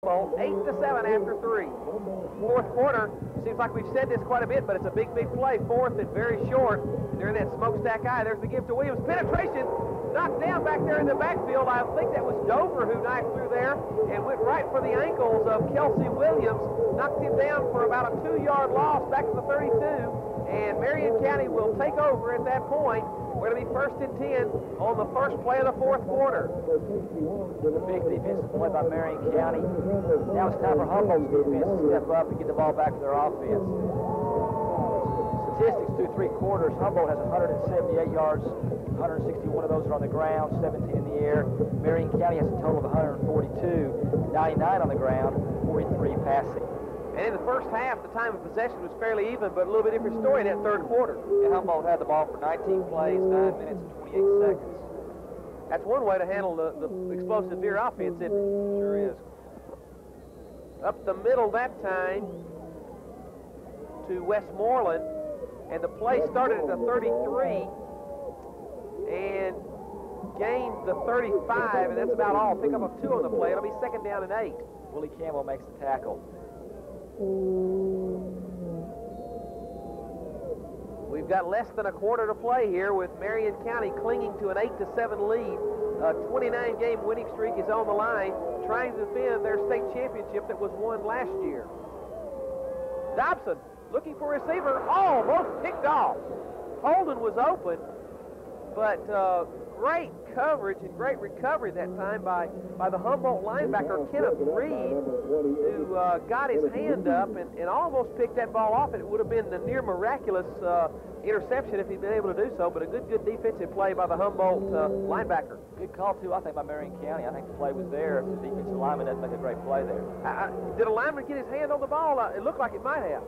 Humboldt, 8-7 after 3. Fourth quarter, seems like we've said this quite a bit, but it's a big, big play. Fourth and very short. During that smokestack eye, there's the give to Williams. Penetration, knocked down back there in the backfield. I think that was Dover who knifed through there and went right for the ankles of Kelsey Williams. Knocked him down for about a 2-yard loss back to the 32. And Marion County will take over at that point. We're going to be 1st and 10 on the first play of the fourth quarter. Big defensive play by Marion County. Now it's time for Humboldt's defense to step up and get the ball back to their offense. Statistics through 3 quarters, Humboldt has 178 yards, 161 of those are on the ground, 17 in the air. Marion County has a total of 142, 99 on the ground, 43 passing. And in the first half, the time of possession was fairly even, but a little bit different story in that third quarter. And Humboldt had the ball for 19 plays, 9 minutes and 28 seconds. That's one way to handle the explosive veer offense, isn't it? Sure is. Up the middle that time to Westmoreland, and the play started at the 33 and gained the 35, and that's about all. Pick up a 2 on the play. It'll be 2nd down and 8. Willie Campbell makes the tackle. We've got less than a quarter to play here with Marion County clinging to an 8-7 lead. A 29-game winning streak is on the line, trying to defend their state championship that was won last year. Dobson looking for a receiver, almost picked off. Holden was open, but great coverage and great recovery that time by the Humboldt linebacker, Kenneth Reed, who got his hand up and almost picked that ball off. It would have been a near miraculous interception if he'd been able to do so, but a good defensive play by the Humboldt linebacker. Good call, too, I think, by Marion County. I think the play was there. If the defensive lineman doesn't make a great play there. Did a lineman get his hand on the ball? It looked like it might have.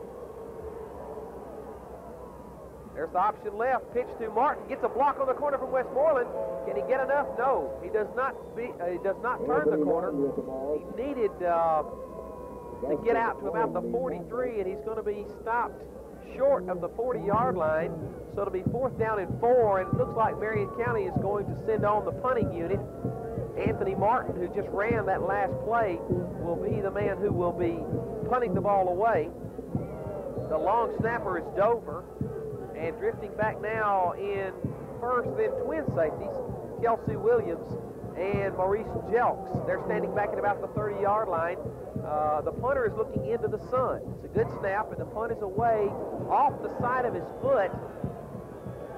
There's the option left, pitch to Martin, gets a block on the corner from Westmoreland. Can he get enough? No, he does not. He does not turn the corner. He needed to get out to about the 43, and he's going to be stopped short of the 40-yard line. So it'll be 4th down and 4, and it looks like Marion County is going to send on the punting unit. Anthony Martin, who just ran that last play, will be the man who will be punting the ball away. The long snapper is Dover. And drifting back now in first, then twin safeties, Kelsey Williams and Maurice Jelks. They're standing back at about the 30-yard line. The punter is looking into the sun. It's a good snap, and the punt is away off the side of his foot.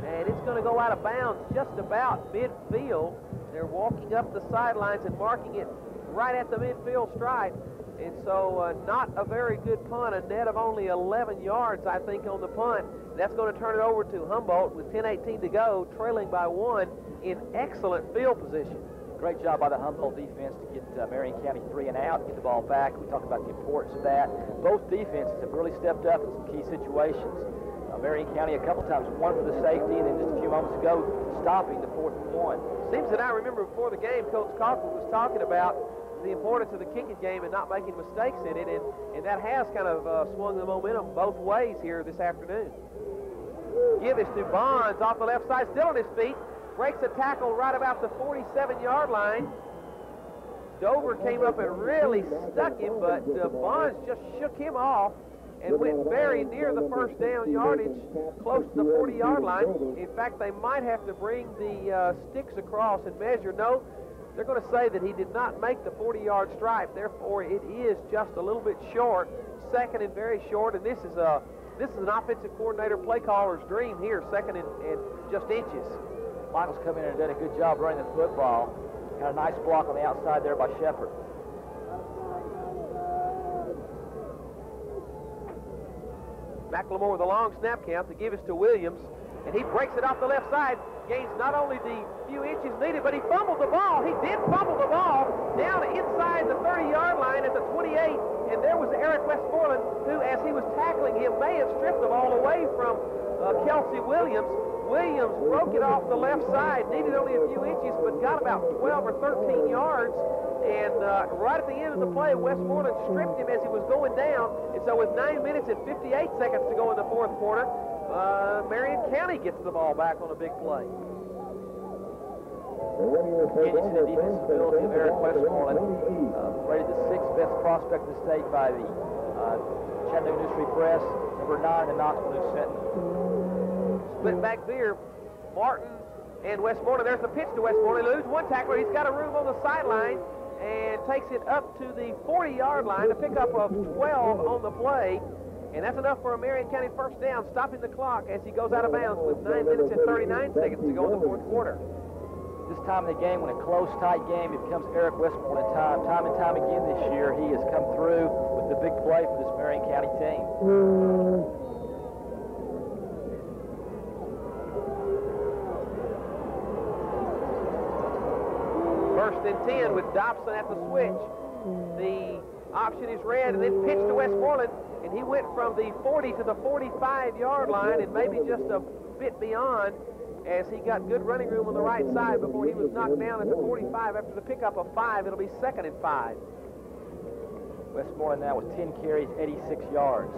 And it's going to go out of bounds just about midfield. They're walking up the sidelines and marking it right at the midfield stripe. And so not a very good punt, a net of only 11 yards, I think, on the punt. That's going to turn it over to Humboldt with 10:18 to go, trailing by 1 in excellent field position. Great job by the Humboldt defense to get Marion County 3 and out, get the ball back. We talked about the importance of that. Both defenses have really stepped up in some key situations. Marion County a couple times, one for the safety, and then just a few moments ago, stopping the 4th and 1. Seems that I remember before the game, Coach Cochran was talking about the importance of the kicking game and not making mistakes in it, and that has kind of swung the momentum both ways here this afternoon. Give is to Bonds off the left side, still on his feet, breaks a tackle right about the 47-yard line. Dover came up and really stuck him, but Bonds just shook him off and went very near the first down yardage, close to the 40-yard line. In fact, they might have to bring the sticks across and measure. No, they're going to say that he did not make the 40-yard stripe, therefore it is just a little bit short, 2nd and very short, and this is an offensive coordinator play caller's dream here, 2nd and just inches. Michael's come in and done a good job running the football. Got a nice block on the outside there by Shepard. McLemore with a long snap count to give us to Williams, and he breaks it off the left side, gains not only the few inches needed, but he fumbled the ball. He did fumble the ball down inside the 30-yard line at the 28, and there was Eric Westmoreland, who, as he was tackling him, may have stripped the ball away from Kelsey Williams. Williams broke it off the left side, needed only a few inches, but got about 12 or 13 yards. And right at the end of the play, Westmoreland stripped him as he was going down. And so with 9 minutes and 58 seconds to go in the fourth quarter, Marion County gets the ball back on a big play. Getting to the defensive ability of Eric Westmoreland, rated the 6th best prospect in the state by the Chattanooga News Free Press, number 9 in the Knoxville News Sentinel. Split back veer, Martin and Westmoreland. There's the pitch to Westmoreland. He loses one tackler. He's got a room on the sideline and takes it up to the 40-yard line, a pickup of 12 on the play. And that's enough for a Marion County first down, stopping the clock as he goes out of bounds with 9 minutes and 39 seconds to go in the fourth quarter. This time in the game, when a close, tight game, it becomes Eric Westmoreland time. Time and time again this year, he has come through with the big play for this Marion County team. First and 10 with Dobson at the switch. The option is red, and then pitch to Westmoreland, and he went from the 40 to the 45-yard line and maybe just a bit beyond, as he got good running room on the right side before he was knocked down at the 45 after the pickup of 5. It'll be 2nd and 5. Westmoreland now with 10 carries, 86 yards.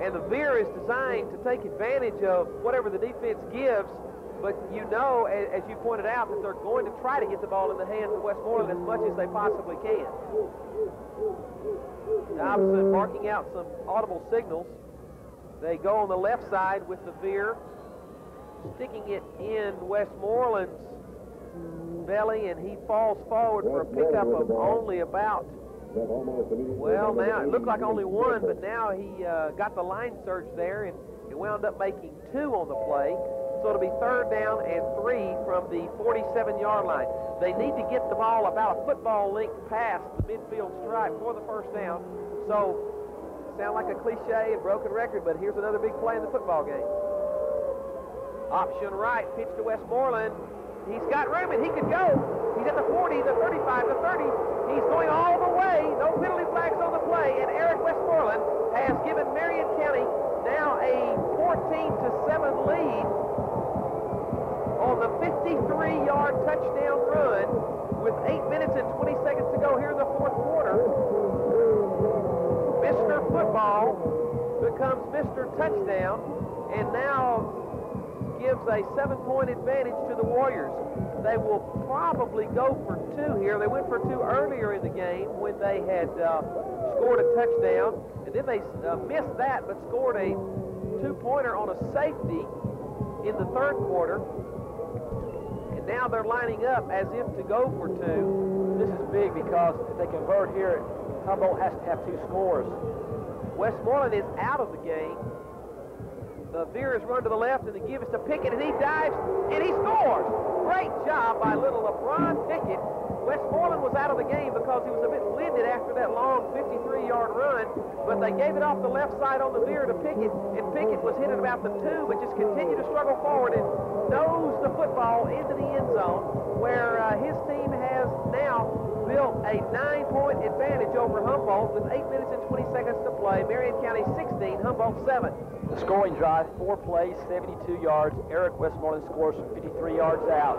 And the veer is designed to take advantage of whatever the defense gives, but you know, as you pointed out, that they're going to try to get the ball in the hands of Westmoreland as much as they possibly can. Dobson marking out some audible signals. They go on the left side with the veer, sticking it in Westmoreland's belly, and he falls forward for a pickup of only about, well, now it looked like only 1, but now he got the line surge there, and it wound up making 2 on the play. So it'll be 3rd down and 3 from the 47-yard line. They need to get the ball about a football length past the midfield stripe for the first down. So, sound like a cliche and broken record, but here's another big play in the football game. Option right, pitch to Westmoreland. He's got room and he could go. He's at the 40, the 35, the 30. He's going all the way. No penalty flags on the play, and Eric Westmoreland has given Marion County now a 14-7 lead on the 53-yard touchdown run with 8 minutes and 20 seconds to go here in the fourth quarter. Mr. Football becomes Mr. Touchdown and now gives a 7-point advantage to the Warriors. They will probably go for 2 here. They went for 2 earlier in the game when they had scored a touchdown, and then they missed that but scored a 2-pointer on a safety in the 3rd quarter. Now they're lining up as if to go for 2. This is big because if they convert here, Humboldt has to have 2 scores. Westmoreland is out of the game. The veer is run to the left, and the give is to Pickett, and he dives, and he scores. Great job by little LeBron Pickett. Westmoreland was out of the game because he was a bit winded after that long 53-yard run, but they gave it off the left side on the veer to Pickett, and Pickett was hit at about the 2, but just continued to struggle forward and nosed the football into the end zone, where his team has now built a 9-point advantage over Humboldt with 8 minutes and 20 seconds to play. Marion County 16, Humboldt 7. The scoring drive, 4 plays, 72 yards. Eric Westmoreland scores from 53 yards out.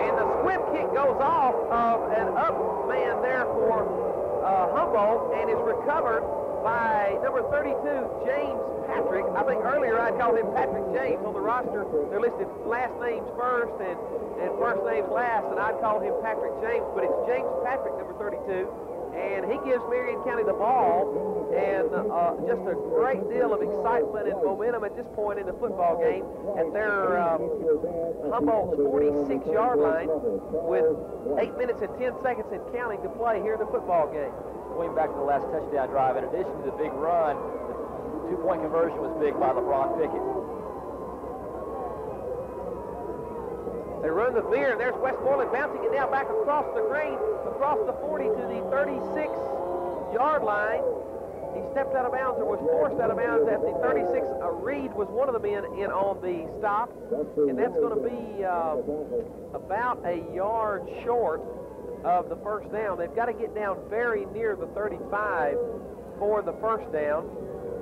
And the squib kick goes off of an up man there for Humboldt and is recovered by number 32, James Patrick. I think earlier I'd called him Patrick James on the roster. They're listed last names first and first names last, and I'd call him Patrick James, but it's James Patrick, number 32. And he gives Marion County the ball, and just a great deal of excitement and momentum at this point in the football game at their Humboldt's 46-yard line with 8 minutes and 10 seconds and counting to play here in the football game. Going back to the last touchdown drive, in addition to the big run, the 2-point conversion was big by LeBron Pickett. They run the veer, and there's Westmoreland bouncing it now back across the green, across the 40 to the 36-yard line. He stepped out of bounds, or was forced out of bounds at the 36. Reed was one of the men in on the stop, and that's going to be about a yard short of the first down. They've got to get down very near the 35 for the first down,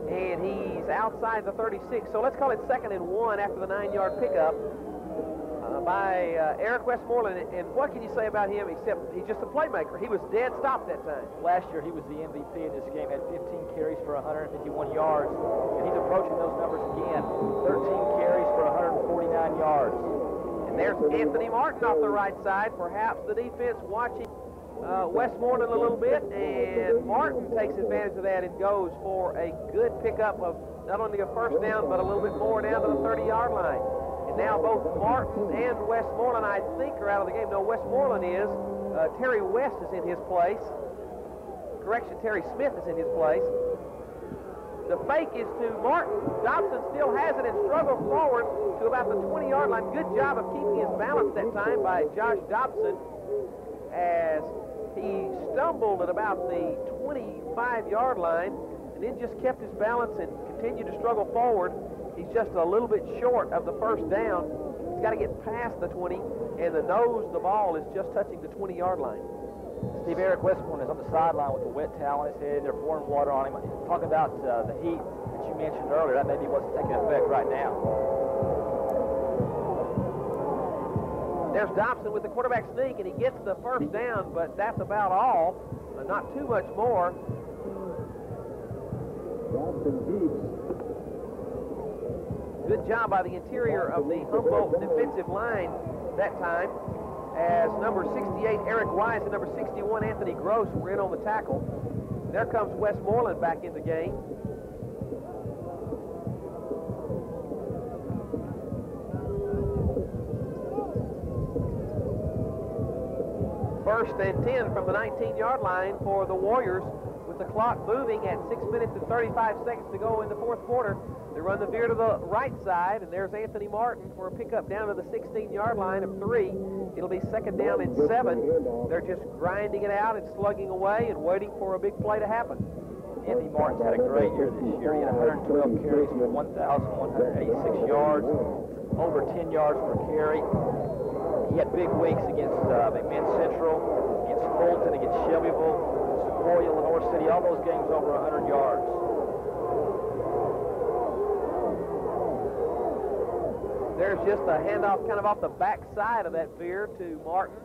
and he's outside the 36. So let's call it 2nd and 1 after the 9-yard pickup. by Eric Westmoreland. And what can you say about him except he's just a playmaker? He was dead stop that time. Last year he was the MVP in this game, had 15 carries for 151 yards, and he's approaching those numbers again. 13 carries for 149 yards. And there's Anthony Martin off the right side, perhaps the defense watching Westmoreland a little bit, and Martin takes advantage of that and goes for a good pickup of not only a first down, but a little bit more down to the 30-yard line. And now both Martin and Westmoreland, I think, are out of the game. No, Westmoreland is. Terry West is in his place. Correction, Terry Smith is in his place. The fake is to Martin. Dobson still has it and struggles forward to about the 20-yard line. Good job of keeping his balance that time by Josh Dobson as he stumbled at about the 25-yard line and then just kept his balance and continued to struggle forward. He's just a little bit short of the first down. He's got to get past the 20, and the nose of the ball is just touching the 20-yard line. Steve, Eric Westmoreland is on the sideline with a wet towel in his head. They're pouring water on him. Talking about the heat that you mentioned earlier, that maybe wasn't taking effect right now. There's Dobson with the quarterback sneak, and he gets the first down, but that's about all. Not too much more. Good job by the interior of the Humboldt defensive line that time, as number 68, Eric Wise, and number 61, Anthony Gross, were in on the tackle. There comes Westmoreland back in the game. First and 10 from the 19-yard line for the Warriors, with the clock moving at 6 minutes and 35 seconds to go in the fourth quarter. They run the veer to the right side, and there's Anthony Martin for a pickup down to the 16-yard line of 3. It'll be second down and 7. They're just grinding it out and slugging away and waiting for a big play to happen. Anthony Martin's had a great year this year. He had 112 carries for 1,186 yards, over 10 yards per carry. He had big weeks against McMinn Central, against Fulton, against Shelbyville, Sequoia, Lenore City, all those games over 100 yards. There's just a handoff kind of off the back side of that veer to Martin,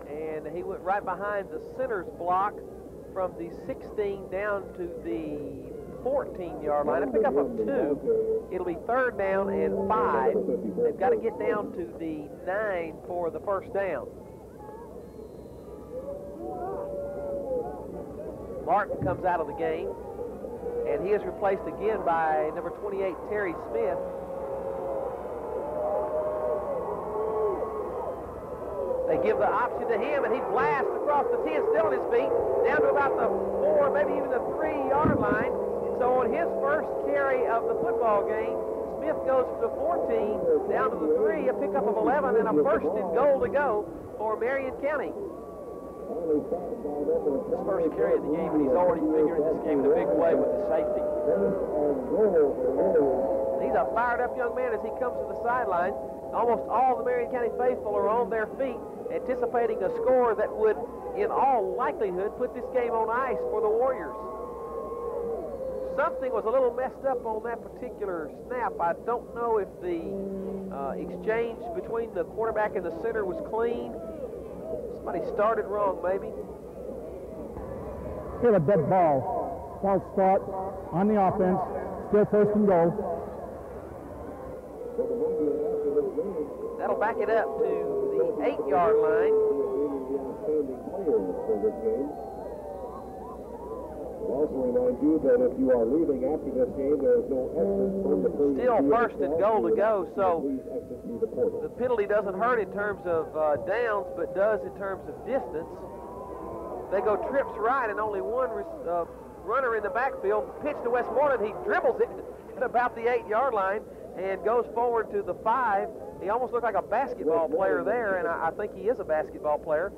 and he went right behind the center's block from the 16 down to the 14-yard line. A pickup of 2. It'll be third down and 5. They've got to get down to the 9 for the first down. Martin comes out of the game, and he is replaced again by number 28, Terry Smith. They give the option to him, and he blasts across the 10, still on his feet, down to about the 4, maybe even the 3-yard line. And so on his first carry of the football game, Smith goes from the 14 down to the 3, a pickup of 11, and a first and goal to go for Marion County. His first carry of the game, and he's already figuring this game in a big way with the safety. He's a fired-up young man as he comes to the sideline. Almost all the Marion County faithful are on their feet, anticipating a score that would, in all likelihood, put this game on ice for the Warriors. Something was a little messed up on that particular snap. I don't know if the exchange between the quarterback and the center was clean. Somebody started wrong, maybe. Hit a dead ball. False start on the offense. Still first and goal. That'll back it up to the 8-yard line. Also remind you that if you are leaving after this game, there is no exit from the free. Still first and goal to go, so the penalty doesn't hurt in terms of downs, but does in terms of distance. They go trips right and only one runner in the backfield. Pitch to Westmoreland. He dribbles it at about the 8-yard line and goes forward to the 5. He almost looked like a basketball player there, and I think he is a basketball player.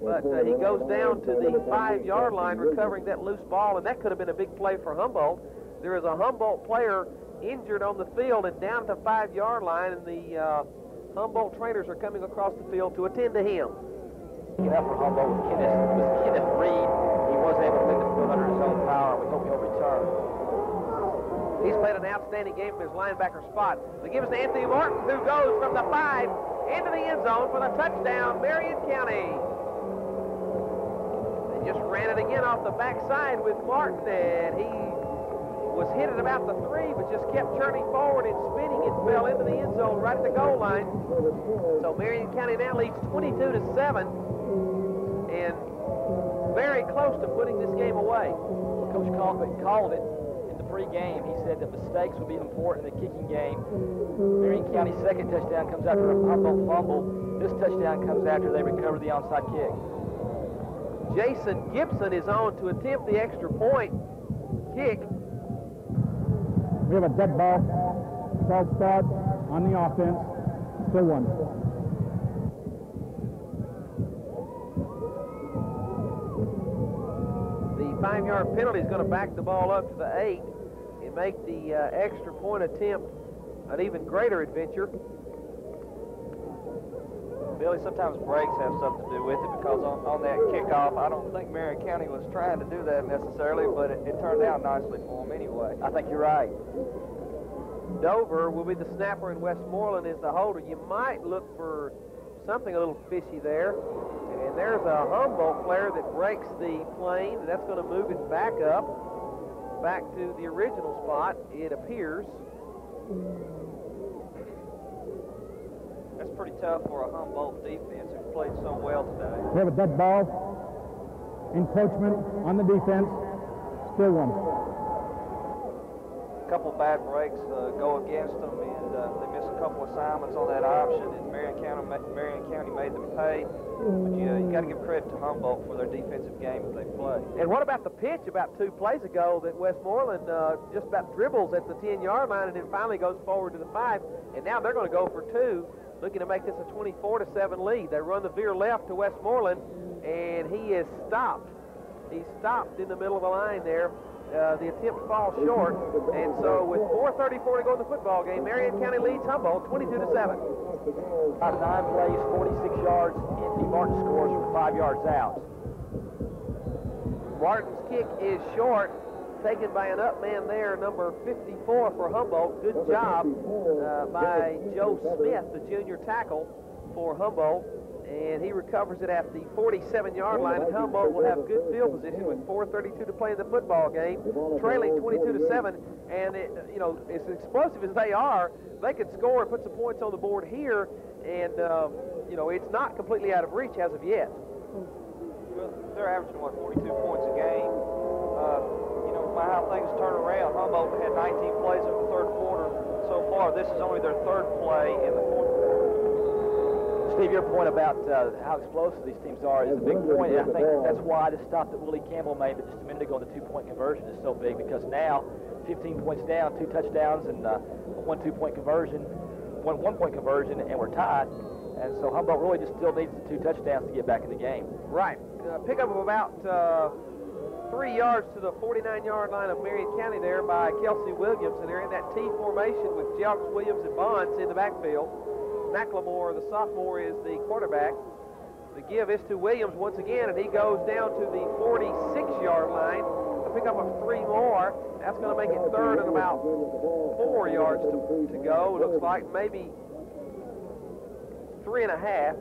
But he goes down to the 5-yard line, recovering that loose ball, and that could have been a big play for Humboldt. There is a Humboldt player injured on the field and down to the 5-yard line, and the Humboldt trainers are coming across the field to attend to him. Picking up for Humboldt was Kenneth Reed. He was able to make the field under his own power. We hope he'll return. He's played an outstanding game from his linebacker spot. They give us to Anthony Martin, who goes from the 5 into the end zone for the touchdown, Marion County. They just ran it again off the backside with Martin, and he was hit at about the 3, but just kept churning forward and spinning and fell into the end zone right at the goal line. So Marion County now leads 22-7, and very close to putting this game away. Coach called it in the pregame. He said that mistakes would be important in the kicking game. Marion County's second touchdown comes after a Humboldt fumble. This touchdown comes after they recover the onside kick. Jason Gibson is on to attempt the extra point kick. We have a dead ball. False start on the offense. Still one. The 5-yard penalty is going to back the ball up to the 8 and make the extra point attempt an even greater adventure. Billy, sometimes breaks have something to do with it, because on that kickoff, I don't think Marion County was trying to do that necessarily, but it turned out nicely for them anyway. I think you're right. Dover will be the snapper and Westmoreland is the holder. You might look for something a little fishy there. And there's a Humboldt player that breaks the plane, and that's going to move it back up, back to the original spot, it appears. That's pretty tough for a Humboldt defense who played so well today. We have a dead ball. Encroachment on the defense. Still one. A couple bad breaks go against them, and they miss a couple assignments on that option, and Marion County made them pay. But you got to give credit to Humboldt for their defensive game that they play. And what about the pitch about 2 plays ago that Westmoreland just about dribbles at the 10-yard line and then finally goes forward to the 5, and now they're going to go for 2, looking to make this a 24-7 lead. They run the veer left to Westmoreland, and he is stopped. He's stopped in the middle of the line there. The attempt falls short, and so with 4:34 to go in the football game, Marion County leads Humboldt 22-7. 9 plays, 46 yards. Anthony Martin scores from 5 yards out. Martin's kick is short, taken by an up man there, number 54 for Humboldt. Good job by Joe Smith, the junior tackle for Humboldt. And he recovers it at the 47-yard line, and Humboldt will have good field position with 4:32 to play in the football game, trailing 22-7. And as explosive as they are, they could score and put some points on the board here, and it's not completely out of reach as of yet. Well, they're averaging 42 points a game. By how things turn around, Humboldt had 19 plays in the third quarter so far. This is only their 3rd play in the fourth quarter. Steve, your point about how explosive these teams are is a big point, and I think that's why the stop that Willie Campbell made just a minute ago on the 2-point conversion is so big, because now 15 points down, 2 touchdowns, and 1 2-point conversion, 1 1-point conversion, and we're tied. And so Humboldt really just still needs the 2 touchdowns to get back in the game. Right. Pickup of about 3 yards to the 49-yard line of Marion County there by Kelsey Williams, and they're in that T formation with Jelks, Williams, and Bonds in the backfield. McLemore, the sophomore, is the quarterback. The give is to Williams once again, and he goes down to the 46-yard line. A pickup of 3 more. That's going to make it 3rd and about 4 yards to go. Looks like maybe 3.5.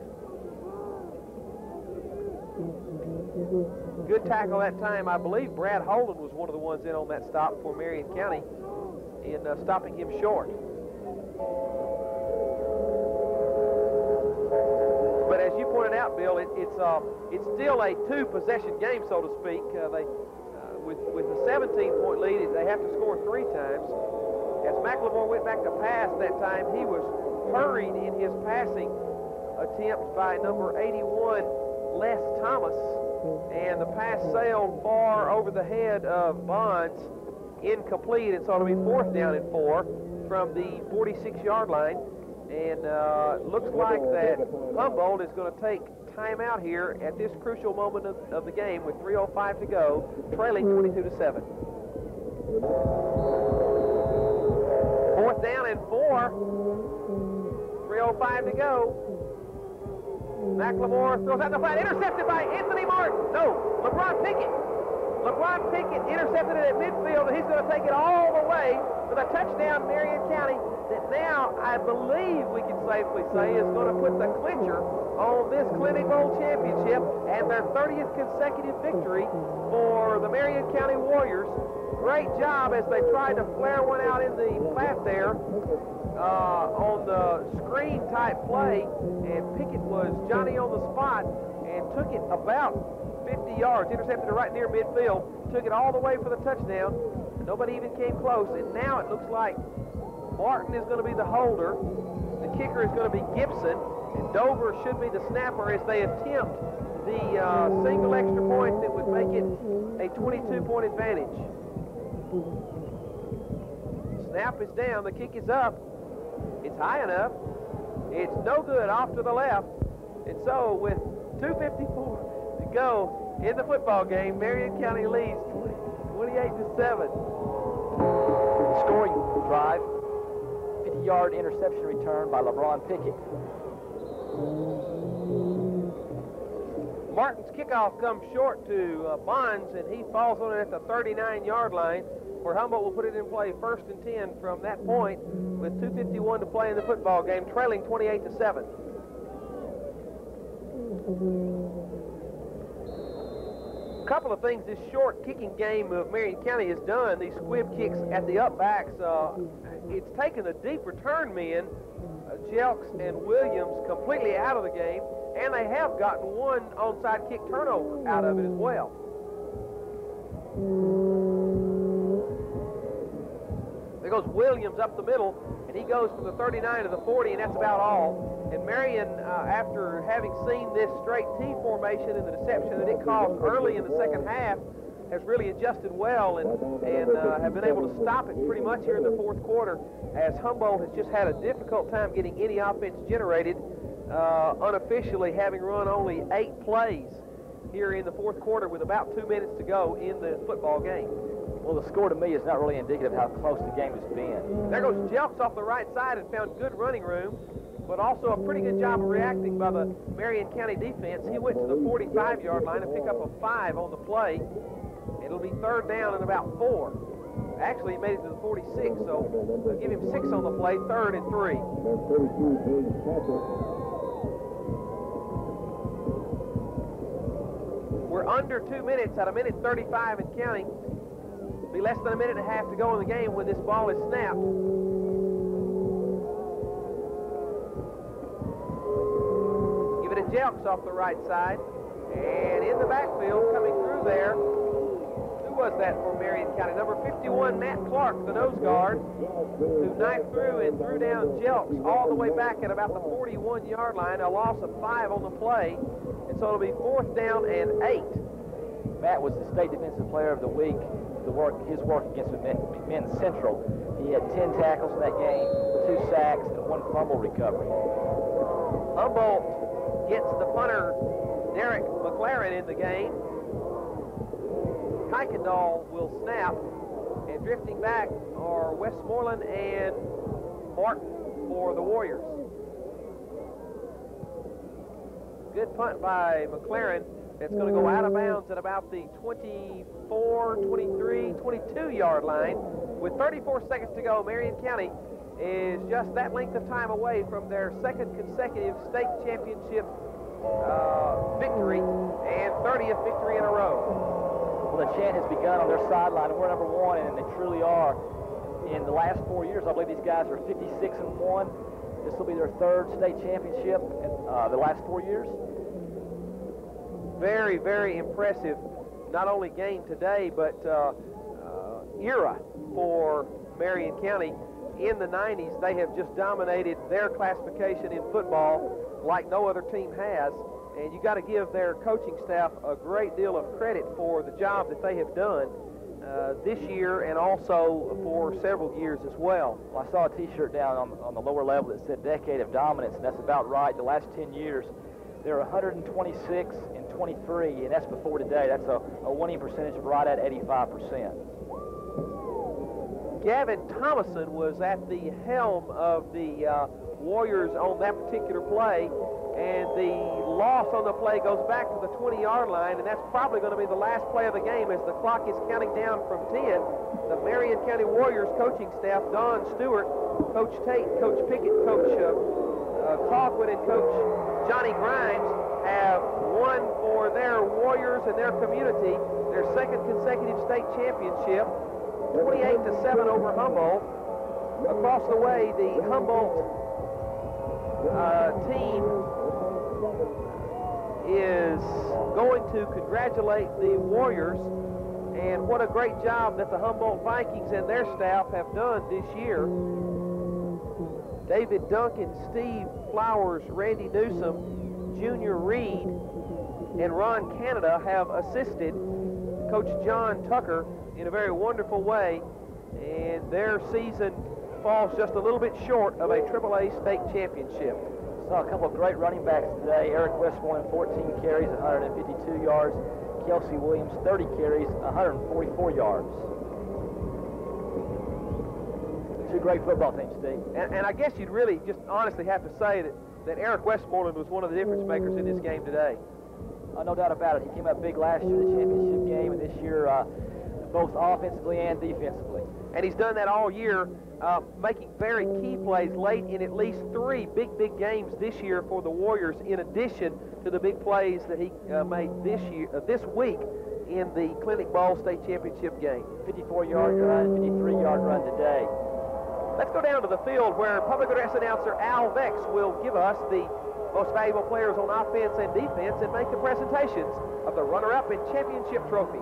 Good tackle that time. I believe Brad Holden was one of the ones in on that stop for Marion County in stopping him short. But as you pointed out, Bill, it's still a 2-possession game, so to speak. With a 17-point lead, they have to score 3 times. As McLemore went back to pass that time, he was hurried in his passing attempt by number 81, Les Thomas, and the pass sailed far over the head of Bonds, incomplete, and so it'll be 4th down and 4 from the 46-yard line. And looks like that Humboldt is going to take time out here at this crucial moment of the game with 3:05 to go, trailing 22-7. 4th down and 4. 3:05 to go. McLemore throws out the flat, intercepted by Anthony Martin. No, LeBron Pickett. LeBron Pickett intercepted it at midfield, and he's going to take it all the way to with a touchdown, Marion County, that now I believe we can safely say is going to put the clincher on this Clinic Bowl championship and their 30th consecutive victory for the Marion County Warriors. Great job as they tried to flare one out in the flat there on the screen type play, and Pickett was Johnny on the spot and took it about 50 yards, intercepted it right near midfield, took it all the way for the touchdown. Nobody even came close, and now it looks like Martin is going to be the holder. The kicker is going to be Gibson, and Dover should be the snapper as they attempt the single extra point that would make it a 22-point advantage. Snap is down, the kick is up. It's high enough. It's no good, off to the left. And so with 2:54 to go in the football game, Marion County leads 28-7. Scoring drive, 50-yard interception return by LeBron Pickett. Martin's kickoff comes short to Bonds, and he falls on it at the 39-yard line, where Humboldt will put it in play 1st and 10 from that point with 2:51 to play in the football game, trailing 28-7. A couple of things this short kicking game of Marion County has done, these squib kicks at the upbacks, it's taken the deep return men, Jelks and Williams, completely out of the game, and they have gotten one onside kick turnover out of it as well. There goes Williams up the middle, and he goes from the 39 to the 40, and that's about all. And Marion, after having seen this straight T formation and the deception that it caused early in the second half, has really adjusted well and have been able to stop it pretty much here in the fourth quarter, as Humboldt has just had a difficult time getting any offense generated, unofficially having run only 8 plays here in the fourth quarter with about 2 minutes to go in the football game. Well, the score to me is not really indicative of how close the game has been. There goes Jelks off the right side and found good running room, but also a pretty good job of reacting by the Marion County defense. He went to the 45-yard line and picked up a 5 on the play. It'll be 3rd down and about 4. Actually, he made it to the 46, so they'll give him 6 on the play, 3rd and 3. We're under 2 minutes at 1:35 and counting. Be less than a minute and a half to go in the game when this ball is snapped. Give it to Jelks off the right side. And in the backfield, coming through there, who was that for Marion County? Number 51, Matt Clark, the nose guard, who knifed through and threw down Jelks all the way back at about the 41-yard line, a loss of 5 on the play. And so it'll be 4th down and 8. Matt was the state defensive player of the week. His work against McMinn Central. He had 10 tackles in that game, 2 sacks, and 1 fumble recovery. Humboldt gets the punter, Derek McLaren, in the game. Kuykendall will snap, and drifting back are Westmoreland and Martin for the Warriors. Good punt by McLaren. It's going to go out of bounds at about the 24, 23, 22-yard line. With 34 seconds to go, Marion County is just that length of time away from their 2nd consecutive state championship victory and 30th victory in a row. Well, the chant has begun on their sideline, and we're number 1, and they truly are. In the last 4 years, I believe these guys are 56-1. This will be their 3rd state championship in the last 4 years. Very, very impressive, not only game today, but era for Marion County. In the 90s, they have just dominated their classification in football like no other team has, and you got to give their coaching staff a great deal of credit for the job that they have done this year and also for several years as well. Well, I saw a T-shirt down on the lower level that said "Decade of Dominance," and that's about right. The last 10 years, they're 126 and 23, and that's before today. That's a winning percentage of right at 85%. Gavin Thomason was at the helm of the Warriors on that particular play, and the loss on the play goes back to the 20-yard line, and that's probably going to be the last play of the game as the clock is counting down from 10. The Marion County Warriors coaching staff, Don Stewart, Coach Tate, Coach Pickett, Coach Cogwood, and Coach Johnny Grimes have won for their Warriors and their community their second consecutive state championship, 28-7 over Humboldt. Across the way, the Humboldt team is going to congratulate the Warriors, and what a great job that the Humboldt Vikings and their staff have done this year. David Duncan, Steve Flowers, Randy Newsom, Junior Reed, and Ron Canada have assisted Coach John Tucker in a very wonderful way, and their season falls just a little bit short of a AAA state championship. Saw a couple of great running backs today. Eric Westmoreland, 14 carries, 152 yards. Kelsey Williams, 30 carries, 144 yards. Two great football teams, Steve. And I guess you'd really just honestly have to say that Eric Westmoreland was one of the difference makers in this game today. No doubt about it. He came up big last year in the championship game, and this year both offensively and defensively. And he's done that all year, making very key plays late in at least 3 big games this year for the Warriors, in addition to the big plays that he made this week in the Clinic Ball State Championship game. 54-yard run, 53-yard run today. Let's go down to the field where public address announcer Al Vex will give us the most valuable players on offense and defense and make the presentations of the runner-up and championship trophies.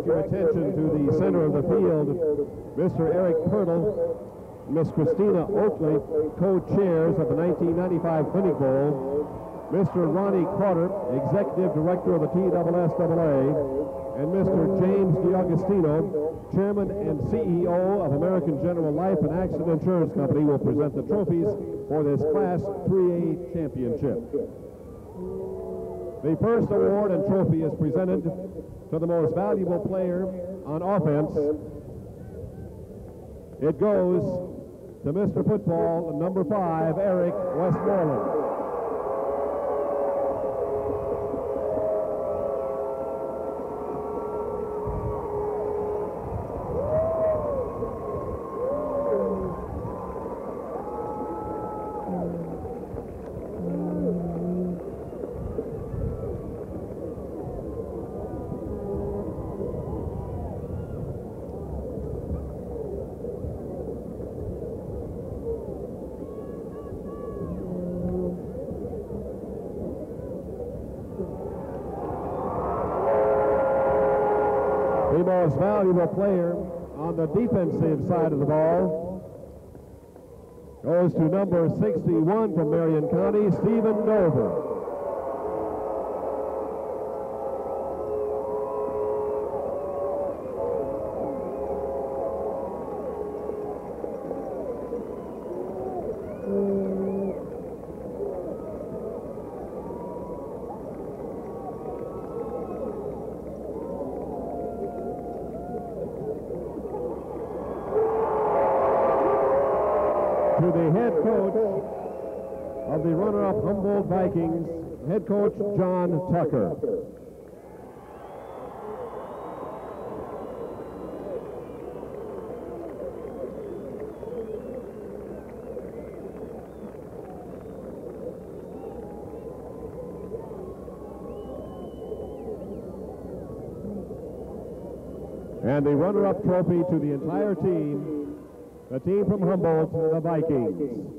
Attention to the center of the field, Mr. Eric Pirtle, Miss Christina Oakley, co-chairs of the 1995 Clinic Bowl, Mr. Ronnie Carter, Executive Director of the TSSAA, and Mr. James DiAugustino, Chairman and CEO of American General Life and Accident Insurance Company, will present the trophies for this Class 3A championship. The first award and trophy is presented to the most valuable player on offense. It goes to Mr. Football, number 5, Eric Westmoreland. The most valuable player on the defensive side of the ball goes to number 61 from Marion County, Stephen Dover. To the head coach of the runner-up Humboldt Vikings, head coach John Tucker. And the runner-up trophy to the entire team, the team from Humboldt, the Vikings.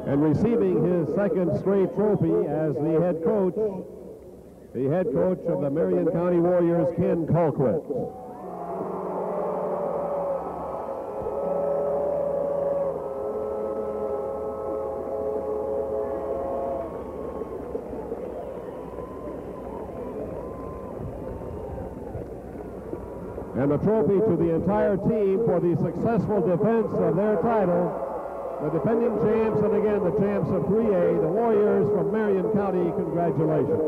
And receiving his second straight trophy as the head coach of the Marion County Warriors, Ken Colquitt. And a trophy to the entire team for the successful defense of their title. The defending champs, and again the champs of 3A, the Warriors from Marion County, congratulations.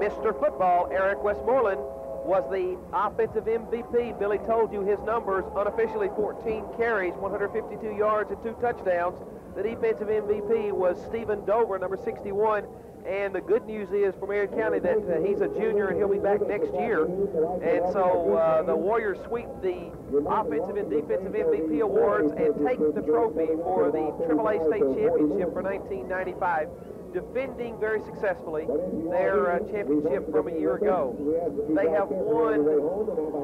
Mr. Football, Eric Westmoreland, was the offensive MVP. Billy told you his numbers, unofficially 14 carries, 152 yards, and 2 touchdowns. The defensive MVP was Stephen Dover, number 61. And the good news is for Marion County that he's a junior and he'll be back next year. And so the Warriors sweep the offensive and defensive MVP awards and take the trophy for the AAA State Championship for 1995, defending very successfully their championship from a year ago. They have won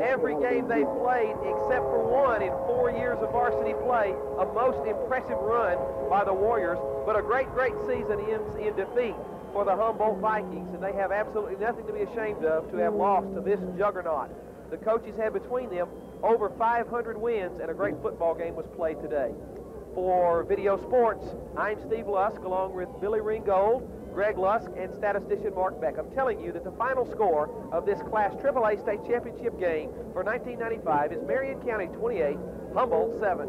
every game they've played except for one in 4 years of varsity play, a most impressive run by the Warriors, but a great season ends in defeat for the Humboldt Vikings, and they have absolutely nothing to be ashamed of to have lost to this juggernaut. The coaches had between them over 500 wins, and a great football game was played today. For Video Sports, I'm Steve Lusk, along with Billy Ringgold, Greg Lusk, and statistician Mark Beck. I'm telling you that the final score of this Class AAA State Championship game for 1995 is Marion County 28, Humboldt 7.